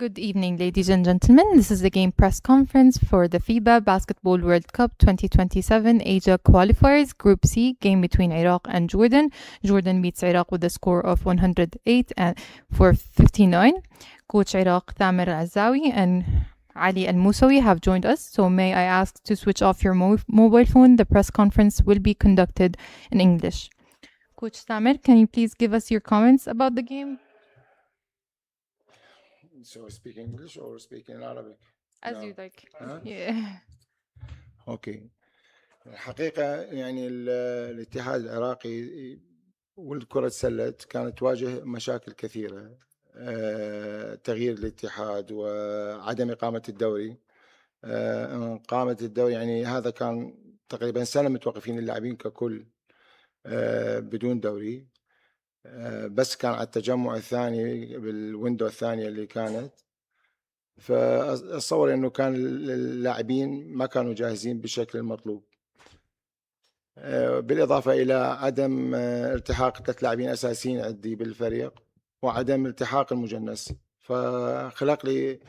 Good evening, ladies and gentlemen. This is the game press conference for the FIBA Basketball World Cup 2027 Asia Qualifiers Group C game between Iraq and Jordan. Jordan beats Iraq with a score of 108 for 59. Coach Iraq Thamer Azawi and Ali Al Musawi have joined us. So may I ask to switch off your mobile phone? The press conference will be conducted in English. Coach Thamer, can you please give us your comments about the game? So speak English or speak in Arabic? As you like. Yeah. اوكي. الحقيقة يعني الاتحاد العراقي والكرة السلة كانت تواجه مشاكل كثيرة، تغيير الاتحاد وعدم إقامة الدوري. إقامة الدوري يعني هذا كان تقريبا سنة متوقفين اللاعبين ككل بدون دوري، بس كان على التجمع الثاني بالويندو الثانية اللي كانت، فأتصور إنه كان اللاعبين ما كانوا جاهزين بالشكل المطلوب، بالإضافة إلى عدم التحاق 3 لاعبين أساسيين عندي بالفريق وعدم التحاق المجنس، فخلق لي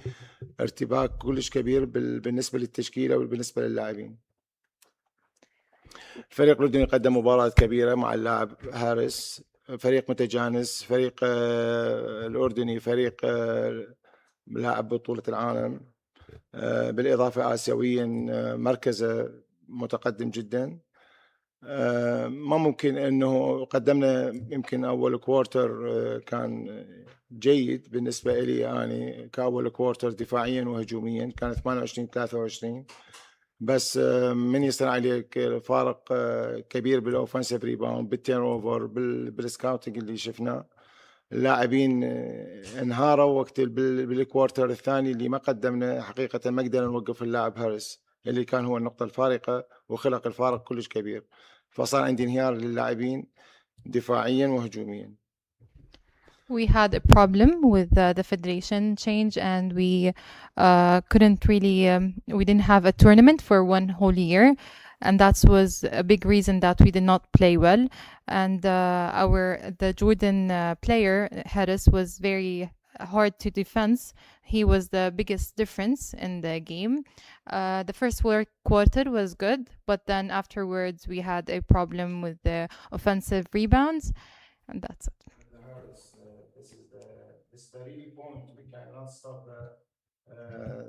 ارتباك كلش كبير بالنسبة للتشكيلة وبالنسبة للاعبين. الفريق الأردني قدم مباراة كبيرة مع اللاعب هارس، فريق متجانس، فريق الأردني فريق لاعب بطولة العالم، بالإضافة آسيويا مركزه متقدم جدا. ما ممكن أنه قدمنا يمكن أول كوارتر كان جيد بالنسبة لي، يعني كأول كوارتر دفاعيا وهجوميا كان 28-23، بس من يصنع عليك فارق كبير بالاوفنسيف ريباوند بالتيرن اوفر بالسكاوتنج اللي شفناه. اللاعبين انهاروا وقت بالكوارتر الثاني اللي ما قدمنا، حقيقة ما قدرنا نوقف اللاعب هارس اللي كان هو النقطة الفارقة وخلق الفارق كلش كبير، فصار عندي انهيار للاعبين دفاعيا وهجوميا. We had a problem with the federation change, and we couldn't really, we didn't have a tournament for one whole year, and that was a big reason that we did not play well. And the Jordan player Harris was very hard to defend. He was the biggest difference in the game. The first quarter was good, but then afterwards we had a problem with the offensive rebounds, and that's it. This is the really point. We cannot stop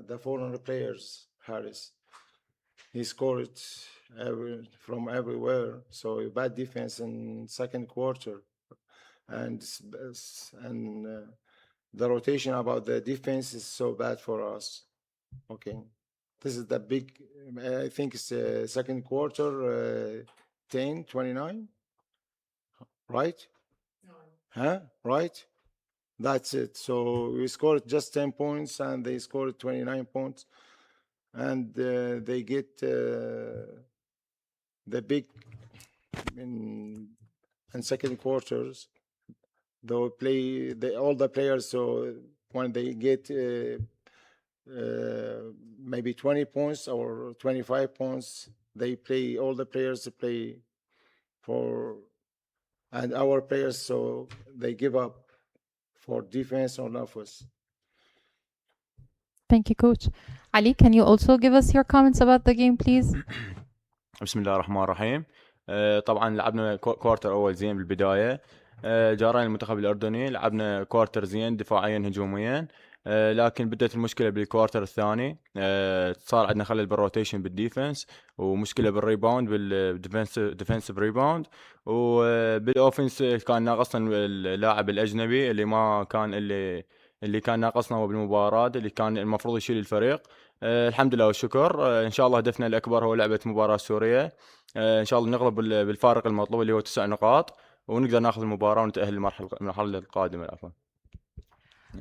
the foreign players. Harris, he scored from everywhere. So bad defense in second quarter, and the rotation about the defense is so bad for us. Okay, this is the big. I think it's second quarter 10-29, right? Huh? Right? That's it. So we scored just 10 points and they scored 29 points. And they get the big in second quarters. They'll play all the players. So when they get maybe 20 points or 25 points, they play, all the players play for, and our players, so they give up for defense on offense. Thank you, Coach. Ali, can you also give us your comments about the game, please? بسم الله الرحمن الرحيم. طبعا لعبنا كوارتر أول زين بالبداية، جارين المنتخب الأردني لعبنا كوارتر زين دفاعيا هجوميا، لكن بدأت المشكلة بالكوارتر الثاني، صار عندنا خلل بالروتيشن بالديفنس ومشكلة بالريباوند بالديفنسيف ريباوند، وبالأوفنس كان ناقصنا اللاعب الأجنبي اللي ما كان اللي كان ناقصنا هو بالمباراة اللي كان المفروض يشيل الفريق. الحمد لله والشكر. إن شاء الله هدفنا الأكبر هو لعبة مباراة سوريا، إن شاء الله نغلب بالفارق المطلوب اللي هو 9 نقاط ونقدر ناخذ المباراة ونتأهل المرحلة القادمة. عفوا.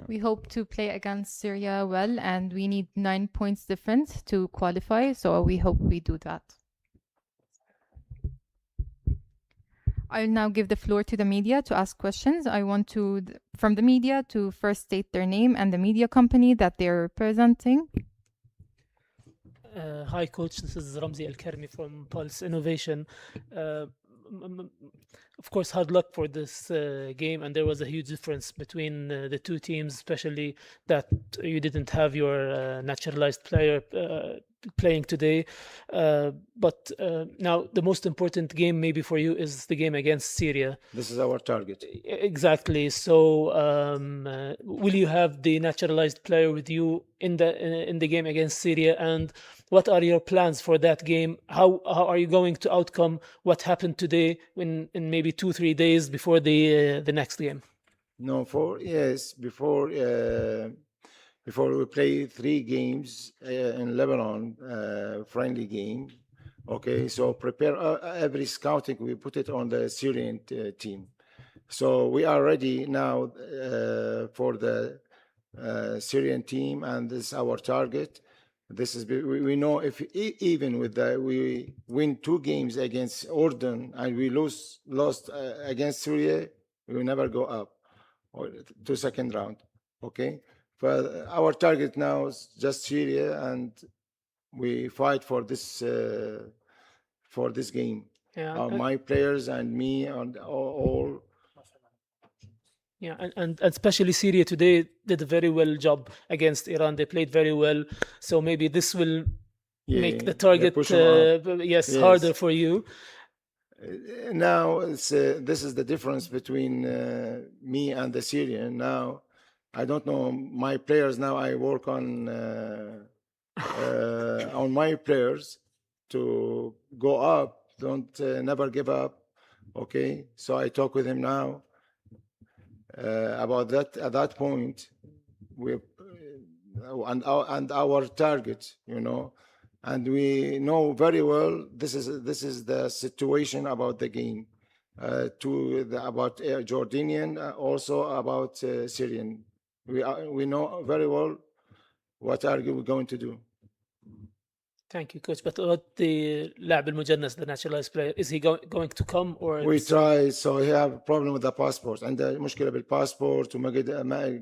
We hope to play against Syria well, and we need 9 points difference to qualify, so we hope we do that. I'll now give the floor to the media to ask questions. I want from the media to first state their name and the media company that they're representing. Hi, Coach. This is Ramzi Al-Karmi from Pulse Innovation. of course, hard luck for this game, and there was a huge difference between the two teams, especially that you didn't have your naturalized player playing today. But now the most important game maybe for you is the game against Syria. This is our target. Exactly. So, will you have the naturalized player with you in the game against Syria? And what are your plans for that game? How are you going to outcome what happened today in maybe 2-3 days before the next game? No, before we play 3 games in Lebanon, friendly game. Okay, so prepare every scouting. We put it on the Syrian team. So we are ready now for the Syrian team, and this is our target. This is we know if even with we win 2 games against Jordan and we lost against Syria, we will never go up or to second round. Okay, but our target now is just Syria, and we fight for this game. Yeah, My players and me and all. yeah, and especially Syria today did a very well job against Iran. They played very well, so maybe this will make the target yes harder for you. Now this is the difference between me and the Syrian. Now I don't know my players. Now I work on my players to go up. Don't never give up. Okay, so I talk with him now about that. At that point, we and our target, and we know very well this is the situation about the game. About Jordanian, also about Syrian. We know very well what are we going to do. Thank you, coach. But about the لاعب المجنس, the naturalized player, is he going to come or? We try. So he have a problem with the passport. عنده مشكلة بالباسبورت وما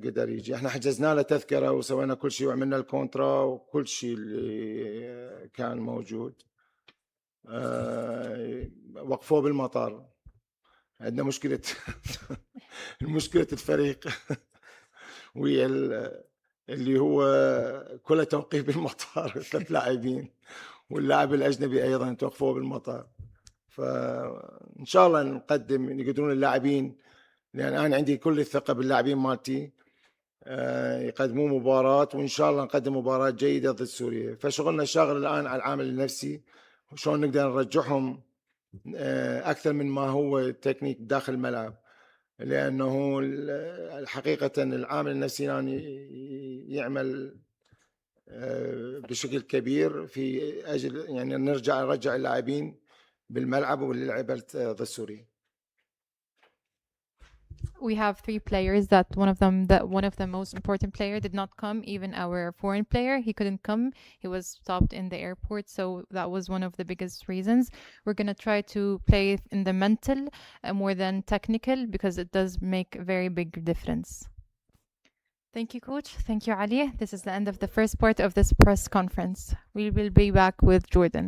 قدر يجي. احنا حجزنا له تذكرة وسوينا كل شيء وعملنا الكونترا وكل شيء اللي كان موجود. وقفوه بالمطار. عندنا مشكلة المشكلة الفريق ويا اللي هو كله توقيف بالمطار 3 لاعبين واللاعب الأجنبي أيضا توقفوه بالمطار. فإن شاء الله يقدرون اللاعبين، لأن أنا عندي كل الثقة باللاعبين مالتي يقدموا مباراة، وإن شاء الله نقدم مباراة جيدة ضد سوريا. فشغلنا شاغل الآن على العامل النفسي وشلون نقدر نرجعهم أكثر من ما هو تكنيك داخل الملعب، لأنه الحقيقة العامل النفسي يعني يعمل بشكل كبير في أجل يعني نرجع اللاعبين بالملعب واللعبة ضد سوريا. We have 3 players that one of the most important player did not come. Even our foreign player, he couldn't come. He was stopped in the airport. So that was one of the biggest reasons. We're going to try to play in the mental more than technical, because it does make a very big difference. Thank you, coach. Thank you, Ali. This is the end of the first part of this press conference. We will be back with Jordan.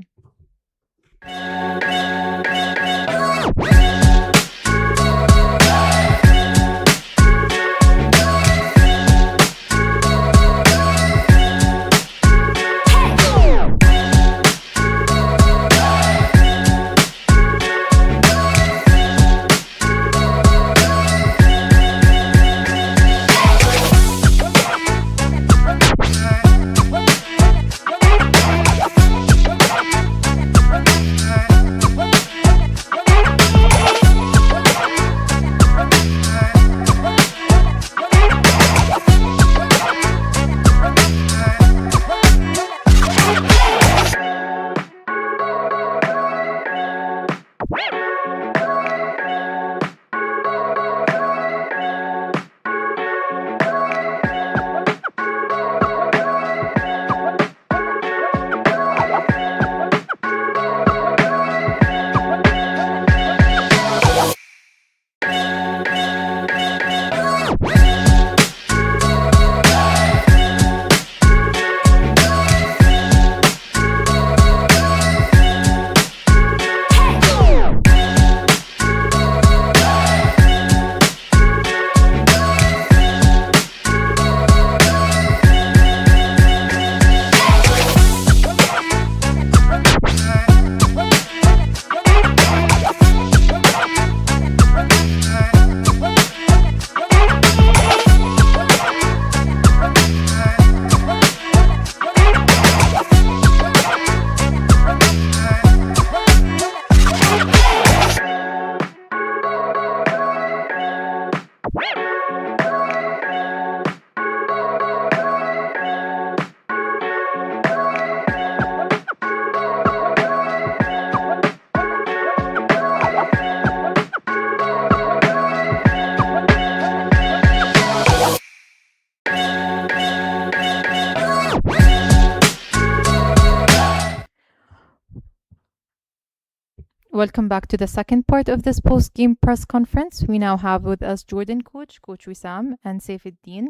Welcome back to the second part of this post-game press conference. We now have with us Jordan Coach Wissam, and Saifuddin.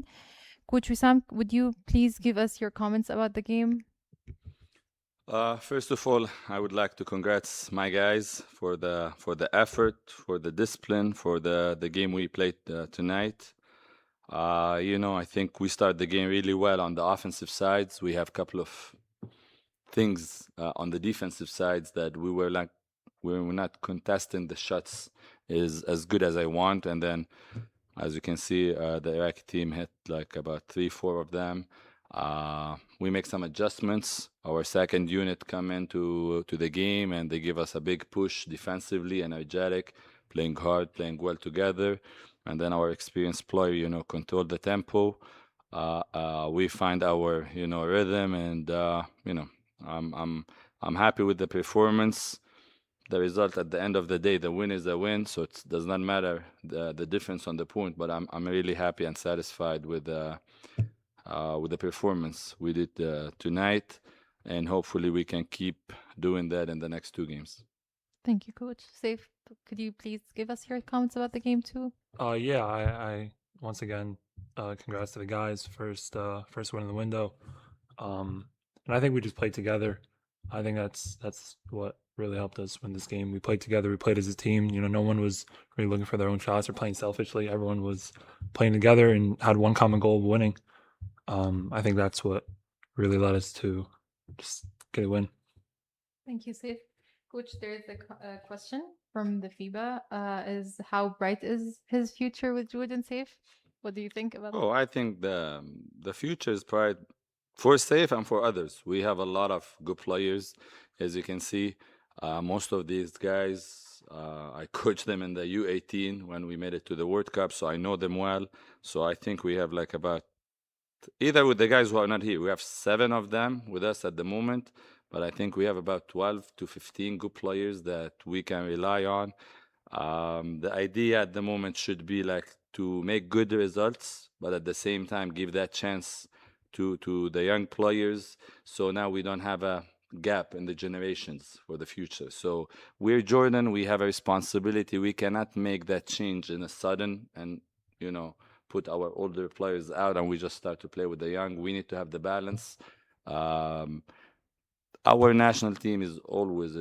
Coach Wissam, would you please give us your comments about the game? First of all, I would like to congrats my guys for the effort, for the discipline, for the game we played tonight. I think we started the game really well on the offensive sides. We have a couple of things on the defensive sides that we were not contesting the shots is as good as I want, and then as you can see, the Iraqi team hit like about 3-4 of them. We make some adjustments. Our second unit come into the game and they give us a big push defensively, energetic, playing hard, playing well together. And then our experienced player, control the tempo. We find our, rhythm, and I'm happy with the performance. The result at the end of the day, the win is a win, so it does not matter the difference on the point. But I'm really happy and satisfied with the performance we did tonight, and hopefully we can keep doing that in the next 2 games. Thank you, Coach. Saif, could you please give us your comments about the game too? Yeah, I once again, congrats to the guys. First win in the window. And I think we just played together. I think that's what really helped us win this game. We played together. We played as a team. No one was really looking for their own shots or playing selfishly. Everyone was playing together and had one common goal of winning. I think that's what really led us to just get a win. Thank you, Saif. Coach, there is a question from the FIBA. Is how bright is his future with Jordan Saif? What do you think about that? I think the future is bright for Saif and for others. We have a lot of good players, as you can see. Most of these guys, I coached them in the U18 when we made it to the World Cup, so I know them well. So I think we have like about, either with the guys who are not here, we have 7 of them with us at the moment, but I think we have about 12 to 15 good players that we can rely on. The idea at the moment should be like to make good results, but at the same time give that chance to the young players. So now we don't have a gap in the generations for the future. So we're Jordan, we have a responsibility. We cannot make that change in a sudden and, put our older players out and we just start to play with the young. We need to have the balance. Our national team is always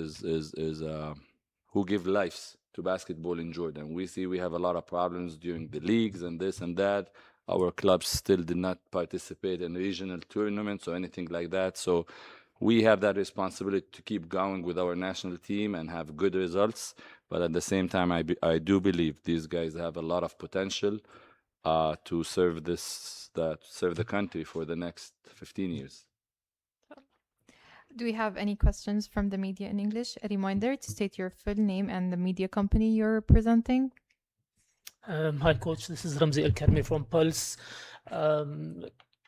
who give lives to basketball in Jordan. We see we have a lot of problems during the leagues and this and that. Our clubs still did not participate in regional tournaments or anything like that. So we have that responsibility to keep going with our national team and have good results. But at the same time, I do believe these guys have a lot of potential to serve the country for the next 15 years. Do we have any questions from the media in English? A reminder to state your full name and the media company you're representing. Hi, Coach. This is Ramzi El-Karmi from Pulse.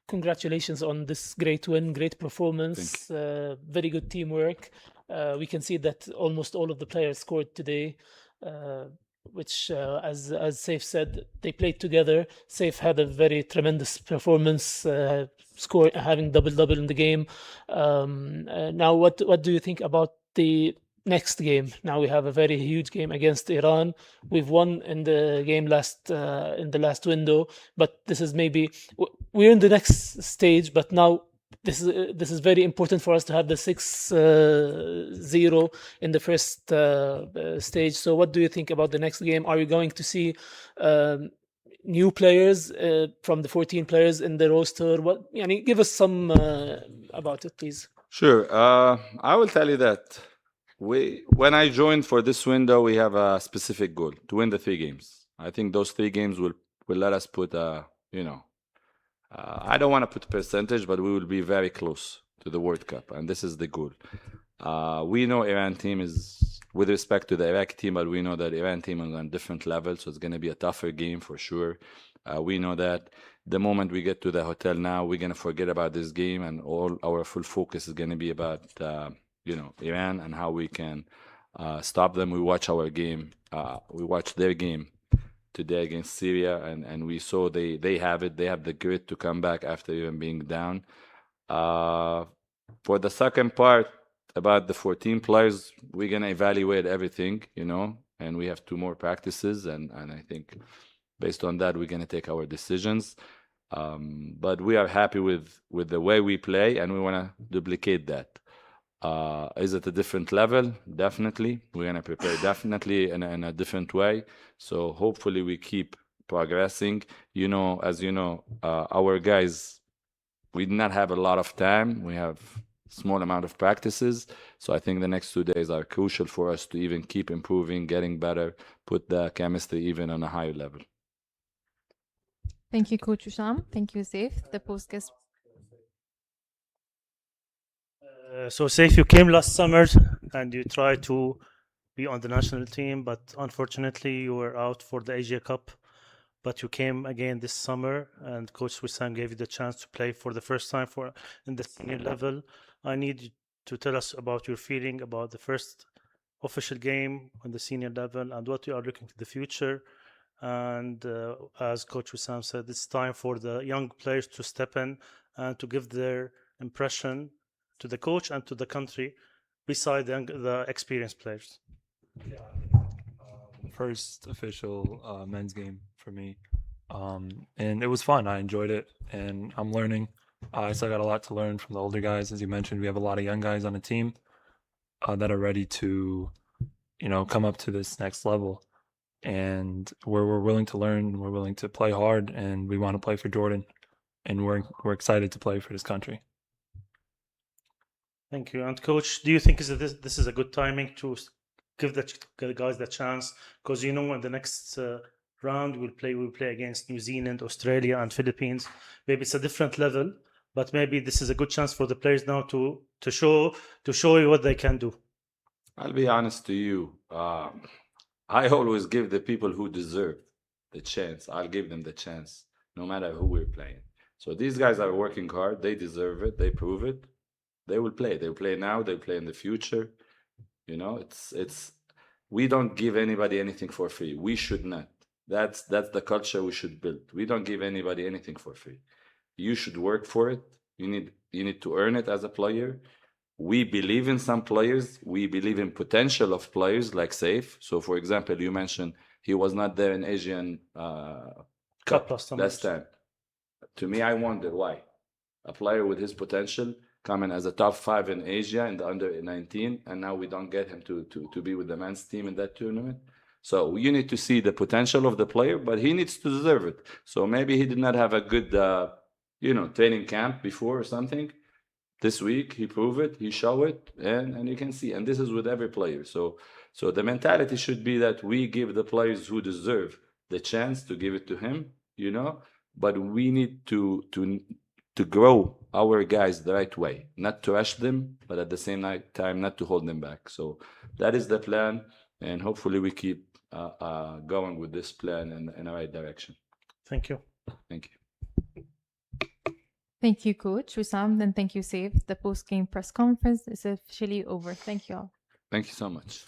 Congratulations on this great win, great performance, very good teamwork. We can see that almost all of the players scored today, which, as Saif said, they played together. Saif had a very tremendous performance, having double-double in the game. Now, what do you think about the next game? Now we have a very huge game against Iran. We've won in the game in the last window, but this is we're in the next stage. But now this is very important for us to have the 6-0 in the first stage. So what do you think about the next game? Are you going to see new players from the 14 players in the roster? Give us some about it, please. Sure. I will tell you that when I joined for this window, we have a specific goal to win the 3 games. I think those 3 games will let us put I don't want to put a percentage, but we will be very close to the World Cup, and this is the goal. We know Iran team is, with respect to the Iraq team, but we know that Iran team is on a different level, so it's going to be a tougher game for sure. We know that the moment we get to the hotel now, we're going to forget about this game, and all our full focus is going to be about Iran and how we can stop them. We watch our game. We watch their game today against Syria, and we saw they have it. They have the grit to come back after even being down. For the second part, about the 14 players, we're gonna evaluate everything, and we have 2 more practices, and I think based on that we're gonna take our decisions. But we are happy with the way we play, and we wanna duplicate that. Is it a different level? Definitely. We're gonna prepare definitely in a different way. So hopefully we keep progressing. As you know, our guys, we did not have a lot of time. We have small amount of practices. So I think the next 2 days are crucial for us to even keep improving, getting better, put the chemistry even on a higher level. Thank you, Coach Usham. Thank you, Saif. The postcast. So Saif, you came last summer and you tried to be on the national team, but unfortunately you were out for the Asia Cup. But you came again this summer, and Coach Wissam gave you the chance to play for the first time in the senior level. I need you to tell us about your feeling about the first official game on the senior level and what you are looking to the future. And as Coach Wissam said, it's time for the young players to step in and to give their impression to the coach and to the country beside the experienced players. First official men's game for me, and it was fun. I enjoyed it, and I'm learning. I still got a lot to learn from the older guys. As you mentioned, we have a lot of young guys on the team that are ready to, come up to this next level, and we're willing to learn. We're willing to play hard, and we want to play for Jordan, and we're excited to play for this country. Thank you. And Coach, do you think this is a good timing to give the guys the chance? Because in the next round we'll play against New Zealand, Australia, and Philippines. Maybe it's a different level, but maybe this is a good chance for the players now to show you what they can do. I'll be honest to you. I always give the people who deserve the chance. I'll give them the chance, no matter who we're playing. So these guys are working hard. They deserve it. They prove it. They will play. They'll play now. They'll play in the future. It's we don't give anybody anything for free. We should not. That's the culture we should build. We don't give anybody anything for free. You should work for it. You need to earn it as a player. We believe in some players. We believe in potential of players like Saif. So, for example, you mentioned he was not there in Asian Cup last time. To me, I wonder why. A player with his potential coming as a top 5 in Asia in the under 19, and now we don't get him to be with the men's team in that tournament. So you need to see the potential of the player, but he needs to deserve it. So maybe he did not have a good, training camp before or something. This week he proved it, he showed it, and you can see. And this is with every player. So the mentality should be that we give the players who deserve the chance to give it to him, But we need to grow our guys the right way, not to rush them, but at the same time not to hold them back. So that is the plan, and hopefully we keep going with this plan in the right direction. Thank you. Thank you. Thank you, Coach Wissam. Then thank you, Saif. The post-game press conference is officially over. Thank you all. Thank you so much.